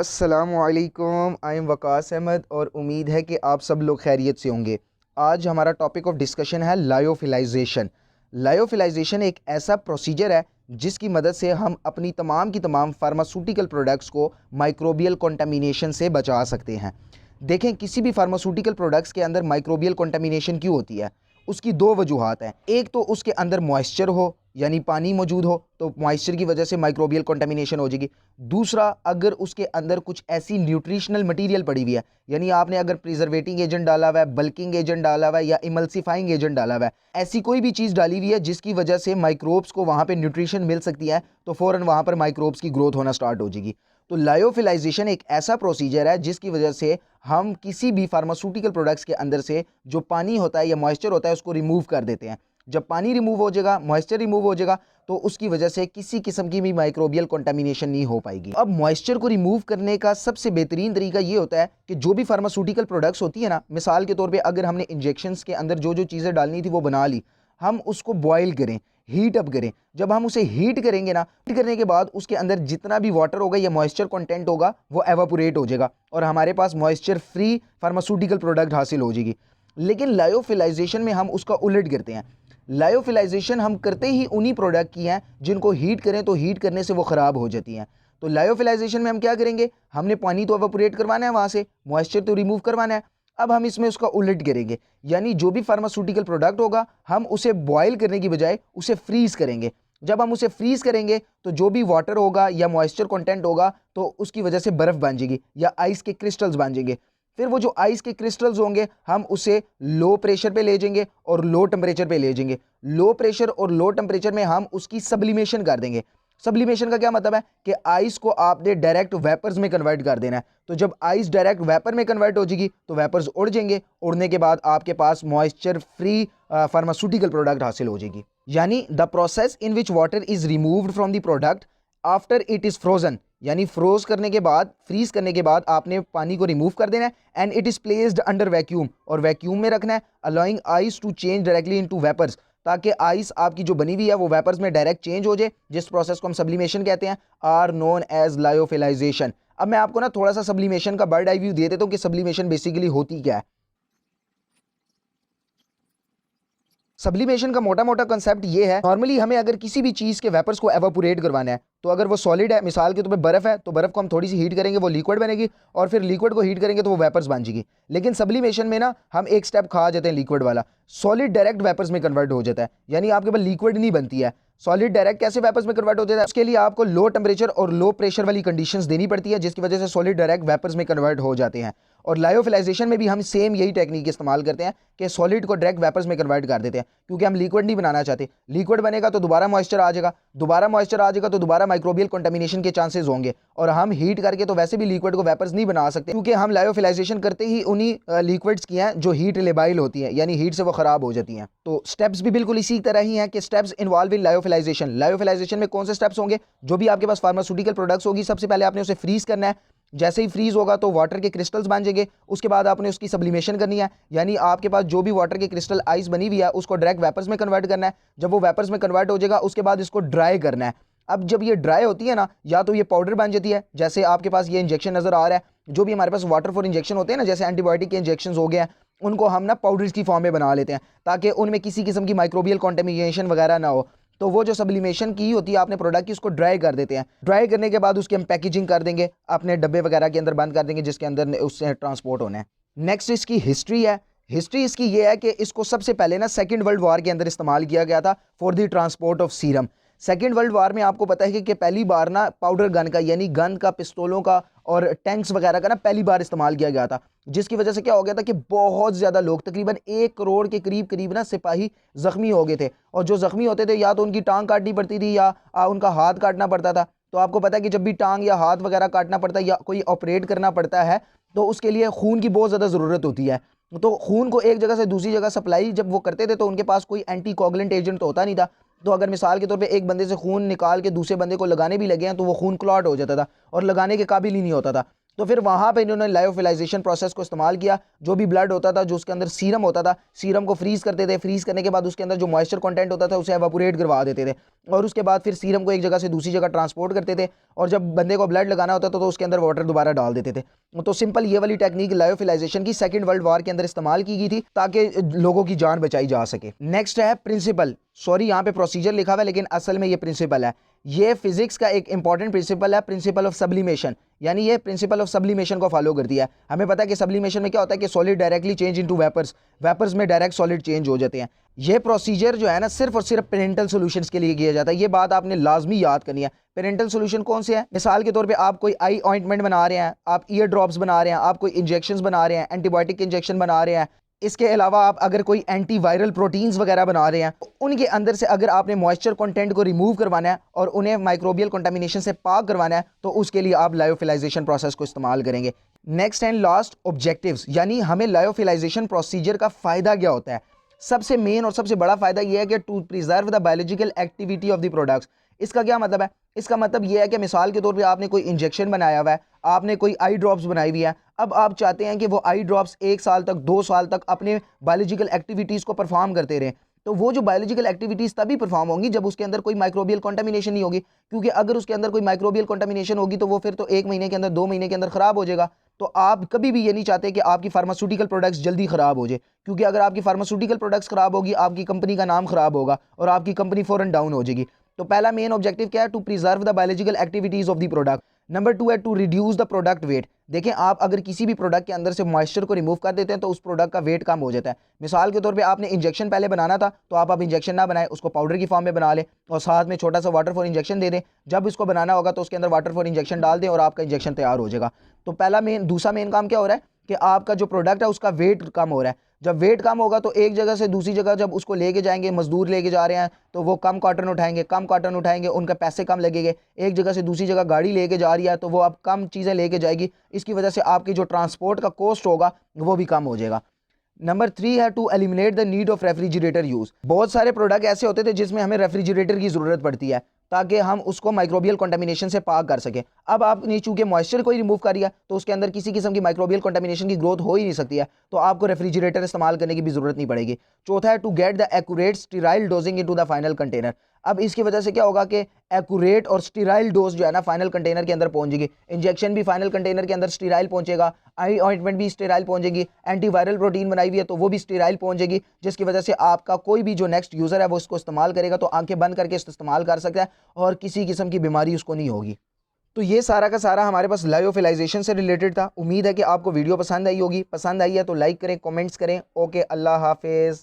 अस्सलामुअलैकुम, I am Waqas Ahmad और उम्मीद है कि आप सब लोग खैरियत से होंगे। आज हमारा टॉपिक ऑफ डिस्कशन है लायोफिलाइजेशन। लायोफिलाइजेशन एक ऐसा प्रोसीजर है जिसकी मदद से हम अपनी तमाम की तमाम फार्मास्यूटिकल प्रोडक्ट्स को माइक्रोबियल कंटामिनेशन से बचा सकते हैं। देखें, किसी भी फार्मास्यूटिकल प्रोडक्ट्स के अंदर माइक्रोबियल कंटामिनेशन क्यों होती है? उसकी दो वजूहात हैं। एक तो उसके अंदर मॉइस्चर हो, यानी पानी मौजूद हो, तो मॉइस्चर की वजह से माइक्रोबियल कंटामिनेशन हो जाएगी। दूसरा, अगर उसके अंदर कुछ ऐसी न्यूट्रिशनल मटेरियल पड़ी हुई है, यानी आपने अगर प्रिजर्वेटिंग एजेंट डाला हुआ है, बल्किंग एजेंट डाला हुआ है या इमल्सिफाइंग एजेंट डाला हुआ है, ऐसी कोई भी चीज़ डाली हुई है जिसकी वजह से माइक्रोब्स को वहाँ पे न्यूट्रिशन मिल सकती है, तो फ़ौरन वहाँ पर माइक्रोब्स की ग्रोथ होना स्टार्ट हो जाएगी। तो लायोफिलाइजेशन एक ऐसा प्रोसीजर है जिसकी वजह से हम किसी भी फार्मास्यूटिकल प्रोडक्ट्स के अंदर से जो पानी होता है या मॉइस्चर होता है उसको रिमूव कर देते हैं। जब पानी रिमूव हो जाएगा, मॉइस्चर रिमूव हो जाएगा, तो उसकी वजह से किसी किस्म की भी माइक्रोबियल कंटामिनेशन नहीं हो पाएगी। अब मॉइस्चर को रिमूव करने का सबसे बेहतरीन तरीका ये होता है कि जो भी फार्मास्यूटिकल प्रोडक्ट्स होती है ना, मिसाल के तौर पे अगर हमने इंजेक्शंस के अंदर जो जो चीज़ें डालनी थी वो बना ली, हम उसको बॉयल करें, हीट अप करें। जब हम उसे हीट करेंगे ना, हीट करने के बाद उसके अंदर जितना भी वाटर होगा या मॉइस्चर कंटेंट होगा वो एवापोरेट हो जाएगा और हमारे पास मॉइस्चर फ्री फार्मास्यूटिकल प्रोडक्ट हासिल हो जाएगी। लेकिन लायोफिलाइजेशन में हम उसका उलट करते हैं। लायोफिलाइजेशन हम करते ही उन्हीं प्रोडक्ट की हैं जिनको हीट करें तो हीट करने से वो ख़राब हो जाती हैं। तो लायोफिलाइजेशन में हम क्या करेंगे, हमने पानी तो एवापोरेट करवाना है, वहाँ से मॉइस्चर तो रिमूव करवाना है। अब हम इसमें उसका उलट करेंगे, यानी जो भी फार्मास्यूटिकल प्रोडक्ट होगा हम उसे बॉयल करने की बजाय उसे फ्रीज करेंगे। जब हम उसे फ्रीज करेंगे तो जो भी वाटर होगा या मॉइस्चर कंटेंट होगा तो उसकी वजह से बर्फ़ बन जाएगी या आइस के क्रिस्टल्स बन जाएंगे। फिर वो जो आइस के क्रिस्टल्स होंगे हम उसे लो प्रेशर पे ले जाएंगे और लो टेम्परेचर पे ले जाएंगे। लो प्रेशर और लो टेम्परेचर में हम उसकी सब्लिमेशन कर देंगे। सब्लिमेशन का क्या मतलब है कि आइस को आपने डायरेक्ट वेपर्स में कन्वर्ट कर देना है। तो जब आइस डायरेक्ट वेपर में कन्वर्ट हो जाएगी तो वेपर्स उड़ जाएंगे, उड़ने के बाद आपके पास मॉइस्चर फ्री फार्मास्यूटिकल प्रोडक्ट हासिल हो जाएगी। यानी the process in which water is removed from the product after it is frozen, यानी फ्रोज करने के बाद, फ्रीज करने के बाद आपने पानी को रिमूव कर देना है and it is placed under vacuum, और वैक्यूम में रखना है, allowing ice to change directly into vapours, ताकि आइस आपकी जो बनी हुई है वो वेपर्स में डायरेक्ट चेंज हो जाए, जिस प्रोसेस को हम सब्लिमेशन कहते हैं, आर नोन एज लायोफिलाइजेशन। अब मैं आपको ना थोड़ा सा सब्लिमेशन का बर्ड आई व्यू दे देता हूँ कि सब्लिमेशन बेसिकली होती क्या है। सब्लिमेशन का मोटा मोटा कंसेप्ट ये है, नॉर्मली हमें अगर किसी भी चीज़ के वेपर्स को एवापोरेट करवाना है, तो अगर वो सॉलिड है, मिसाल के तौर पे बर्फ़ है, तो बर्फ़ को हम थोड़ी सी हीट करेंगे वो लिक्विड बनेगी और फिर लिक्विड को हीट करेंगे तो वो वेपर्स बन जाएगी। लेकिन सब्लिमेशन में ना हम एक स्टेप खा जाते हैं लिक्विड वाला, सॉलिड डायरेक्ट वेपर्स में कन्वर्ट हो जाता है, यानी आपके पास लिक्विड नहीं बनती है, सॉलिड डायरेक्ट कैसे वेपर्स में कन्वर्ट हो जाता है। उसके लिए आपको लो टेम्परेचर और लो प्रेशर वाली कंडीशंस देनी पड़ती है, जिसकी वजह से सॉलिड डायरेक्ट वेपर्स में कन्वर्ट हो जाते हैं। और लायोफिलाइजेशन में भी हम सेम यही टेक्निक इस्तेमाल करते हैं कि सॉलिड को डायरेक्ट वेपर्स में कन्वर्ट कर देते हैं, क्योंकि हम लिक्विड नहीं बनाना चाहते। लिक्विड बनेगा तो दोबारा मॉइस्चर आ जाएगा, दोबारा मॉइस्चर आ जाएगा तो दोबारा माइक्रोबियल कंटामिनेशन के चांसेस होंगे, और हम हीट करके तो वैसे भी लिक्विड को वेपर्स नहीं बना सकते, क्योंकि हम लायोफिलाइजेशन करते ही उन्हीं लिक्विड्स की हैं जो हीट लेबाइल होती हैं, यानी हीट से वो खराब हो जाती हैं। तो स्टेप्स भी बिल्कुल इसी तरह ही हैं कि steps involve in lyophilisation. Lyophilisation में कौन से स्टेप्स होंगे? जो भी आपके पास फार्मास्यूटिकल प्रोडक्ट्स होगी, सबसे पहले आपने उसे फ्रीज करना है। जैसे ही फ्रीज होगा तो वाटर के क्रिस्टल्स बन जाएंगे। उसके बाद आपने उसकी सब्लिमेशन करनी है, यानी आपके पास जो भी वाटर के क्रिस्टल आइस बनी हुई है उसको डायरेक्ट वेपर्स में कन्वर्ट करना है। जब वो वेपर्स में कन्वर्ट हो जाएगा उसके बाद इसको ड्राई करना है। अब जब ये ड्राई होती है ना, या तो ये पाउडर बन जाती है, जैसे आपके पास ये इंजेक्शन नजर आ रहा है, जो भी हमारे पास वाटर फॉर इंजेक्शन होते हैं ना, जैसे एंटीबायोटिक के इंजेक्शन हो गए हैं, उनको हम ना पाउडर्स की फॉर्म में बना लेते हैं ताकि उनमें किसी किस्म की माइक्रोबियल कॉन्टेमिनेशन वगैरह ना हो। तो वो जो सब्लिमेशन की होती है आपने प्रोडक्ट की, उसको ड्राई कर देते हैं। ड्राई करने के बाद उसकी हम पैकेजिंग कर देंगे, अपने डब्बे वगैरह के अंदर बंद कर देंगे जिसके अंदर उससे ट्रांसपोर्ट होना है। नेक्स्ट इसकी हिस्ट्री है। हिस्ट्री इसकी ये है कि इसको सबसे पहले ना सेकंड वर्ल्ड वॉर के अंदर इस्तेमाल किया गया था for the transport of serum. Second world war में आपको पता है कि पहली बार ना पाउडर गन का, यानी गन का, पिस्तौलों का और टैंक्स वगैरह का ना पहली बार इस्तेमाल किया गया था, जिसकी वजह से क्या हो गया था कि बहुत ज़्यादा लोग, तकरीबन 1 करोड़ के करीब करीब ना सिपाही ज़ख्मी हो गए थे। और जो ज़ख्मी होते थे या तो उनकी टांग काटनी पड़ती थी या उनका हाथ काटना पड़ता था। तो आपको पता है कि जब भी टांग या हाथ वगैरह काटना पड़ता है या कोई ऑपरेट करना पड़ता है तो उसके लिए खून की बहुत ज़्यादा ज़रूरत होती है। तो खून को एक जगह से दूसरी जगह सप्लाई जब वो करते थे तो उनके पास कोई एंटी कोगुलेंट एजेंट तो होता नहीं था। तो अगर मिसाल के तौर पे एक बंदे से खून निकाल के दूसरे बंदे को लगाने भी लगे हैं तो वो खून क्लॉट हो जाता था और लगाने के काबिल ही नहीं होता था। तो फिर वहाँ पे इन्होंने लायोफिलाइजेशन प्रोसेस को इस्तेमाल किया। जो भी ब्लड होता था, जो उसके अंदर सीरम होता था, सीरम को फ्रीज करते थे, फ्रीज करने के बाद उसके अंदर जो मॉइस्चर कंटेंट होता था उसे एवापोरेट करवा देते थे, और उसके बाद फिर सीरम को एक जगह से दूसरी जगह ट्रांसपोर्ट करते थे, और जब बंदे को ब्लड लगाना होता था तो उसके अंदर वाटर दोबारा डाल देते थे। तो सिंपल ये वाली टेक्निक लायोफिलाइजेशन की सेकंड वर्ल्ड वॉर के अंदर इस्तेमाल की गई थी ताकि लोगों की जान बचाई जा सके। नेक्स्ट है प्रिंसिपल, सॉरी यहाँ पे प्रोसीजर लिखा हुआ है लेकिन असल में ये प्रिंसिपल है। ये फिजिक्स का एक इंपॉर्टेंट प्रिंसिपल है, प्रिंसिपल ऑफ सब्लिमेशन, यानी ये प्रिंसिपल ऑफ सब्लिमेशन को फॉलो करती है। हमें पता है कि सब्लिमेशन में क्या होता है कि solid directly change into vapours, vapours में डायरेक्ट सॉलिड चेंज हो जाते हैं। ये प्रोसीजर जो है ना सिर्फ और सिर्फ पेरेंटल सॉल्यूशंस के लिए किया जाता है। ये बात आपने लाजमी याद करनी है। पेरेंटल सॉल्यूशन कौन से है? मिसाल के तौर पे आप कोई आई ऑइंटमेंट बना रहे हैं, आप ईयर ड्रॉप्स बना रहे हैं, आप कोई इंजेक्शंस बना रहे हैं, एंटीबायोटिक इंजेक्शन बना रहे हैं, इसके अलावा आप अगर कोई एंटीवायरल प्रोटीन्स वगैरह बना रहे हैं, उनके अंदर से अगर आपने मॉइस्चर कंटेंट को रिमूव करवाना है और उन्हें माइक्रोबियल कंटामिनेशन से पाक करवाना है तो उसके लिए आप लायोफिलाइजेशन प्रोसेस को इस्तेमाल करेंगे। नेक्स्ट एंड लास्ट ऑब्जेक्टिव्स, यानी हमें लायोफिलाइजेशन प्रोसीजर का फ़ायदा क्या होता है? सबसे मेन और सबसे बड़ा फ़ायदा यह है कि to preserve the biological activity of the products. इसका क्या मतलब है? इसका मतलब यह है कि मिसाल के तौर पे आपने कोई इंजेक्शन बनाया हुआ है, आपने कोई आई ड्रॉप्स बनाई हुई है, अब आप चाहते हैं कि वो आई ड्रॉप्स 1 साल तक 2 साल तक अपने बायोलॉजिकल एक्टिविटीज़ को परफॉर्म करते रहें। तो वो जो बायोलॉजिकल एक्टिविटीज़ तभी परफॉर्म होंगी जब उसके अंदर कोई माइक्रोबियल कंटामिनेशन नहीं होगी, क्योंकि अगर उसके अंदर कोई माइक्रोबियल कंटामिनेशन होगी तो वो फिर तो 1 महीने के अंदर 2 महीने के अंदर ख़राब हो जाएगा। तो आप कभी भी ये नहीं चाहते कि आपकी फार्मास्यूटिकल प्रोडक्ट्स जल्दी ख़राब हो जाए, क्योंकि अगर आपकी फार्मास्यूटिकल प्रोडक्ट्स ख़राब होगी आपकी कंपनी का नाम ख़राब होगा और आपकी कंपनी फ़ौरन डाउन हो जाएगी। तो पहला मेन ऑब्जेक्टिव क्या है? To preserve the biological activities of the product. Number 2 है to reduce the product weight. देखें, आप अगर किसी भी प्रोडक्ट के अंदर से मॉइस्चर को रिमूव कर देते हैं तो उस प्रोडक्ट का वेट कम हो जाता है। मिसाल के तौर पे आपने इंजेक्शन पहले बनाना था तो आप अब इंजेक्शन ना बनाएं, उसको पाउडर की फॉर्म में बना लें और साथ में छोटा सा वाटर फॉर इंजेक्शन दे दें। जब इसको बनाना होगा तो उसके अंदर वाटर फॉर इंजेक्शन डाल दें और आपका इंजेक्शन तैयार हो जाएगा। तो दूसरा मेन काम क्या हो रहा है कि आपका जो प्रोडक्ट है उसका वेट कम हो रहा है। जब वेट कम होगा तो एक जगह से दूसरी जगह जब उसको लेके जाएंगे, मजदूर लेके जा रहे हैं तो वो कम कॉटन उठाएंगे, उनके पैसे कम लगेंगे। एक जगह से दूसरी जगह गाड़ी लेके जा रही है तो वो अब कम चीज़ें लेके जाएगी, इसकी वजह से आपकी जो ट्रांसपोर्ट का कॉस्ट होगा वो भी कम हो जाएगा। नंबर 3 है to eliminate the need of refrigerator use. बहुत सारे प्रोडक्ट ऐसे होते थे जिसमें हमें रेफ्रिजरेटर की ज़रूरत पड़ती है ताकि हम उसको माइक्रोबियल कंटामिनेशन से पाक कर सकें। अब आपने चूंकि मॉइस्चर को ही रिमूव कर दिया तो उसके अंदर किसी किस्म की माइक्रोबियल कंटामिनेशन की ग्रोथ हो ही नहीं सकती है, तो आपको रेफ्रिजरेटर इस्तेमाल करने की भी ज़रूरत नहीं पड़ेगी। चौथा है to get the accurate sterile dosing into the final container. अब इसकी वजह से क्या होगा कि एक्यूरेट और स्टीराइल डोज जो है ना फाइनल कंटेनर के अंदर पहुंचेगी। इंजेक्शन भी फाइनल कंटेनर के अंदर स्टीराइल पहुंचेगा, आई ऑइंटमेंट भी स्टीराइल पहुंचेगी, एंटीवायरल प्रोटीन बनाई हुई है तो वो भी स्टीराइल पहुंचेगी, जिसकी वजह से आपका कोई भी जो नेक्स्ट यूज़र है वो इसको इस्तेमाल करेगा तो आंखें बंद करके इसको इस्तेमाल कर सकता है और किसी किस्म की बीमारी उसको नहीं होगी। तो ये सारा का सारा हमारे पास लायोफिलाइजेशन से रिलेटेड था। उम्मीद है कि आपको वीडियो पसंद आई होगी। पसंद आई है तो लाइक करें, कमेंट्स करें। ओके, अल्लाह हाफिज़।